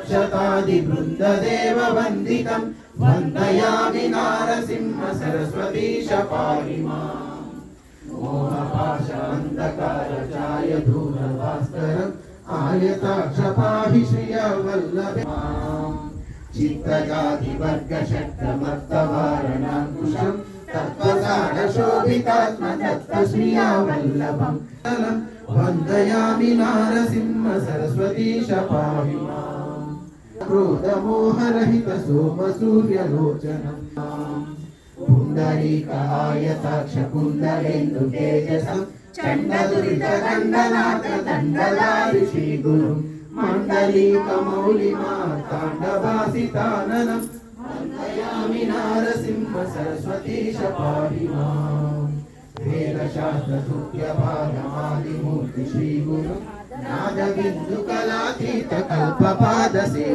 अक्षतादिवृन्ददेववन्दितं वन्दयामि नारसिंह सरस्वतीश पाहि माम् मोहपाशान्धकारचाय दूरभास्करम् आयताक्ष पाहि श्रियवल्लभे माम् चित्तजातिवर्गषट्कमर्थवारणाङ्कुशं तत्त्वसारशोभितात्मदत्तश्रियवल्लभं वन्दयामि नारसिंह सरस्वतीश पाहि माम् क्रोधमोहरहित सोमसूर्यलोचनम् पुण्डरीक आयताक्ष कुण्डलेन्दु तेजसं चण्डदुरितदण्डनाथ दण्डधारि श्रीगुरुं मण्डलीकमौलिमार्ताण्डभासिताननं वन्दयामि नारसिंह सरस्वतीश पाहि माम् वेदशास्त्रसुत्यपादमादिमूर्ति श्रीगुरुं नादबिन्दुकलातीत कल्पपाद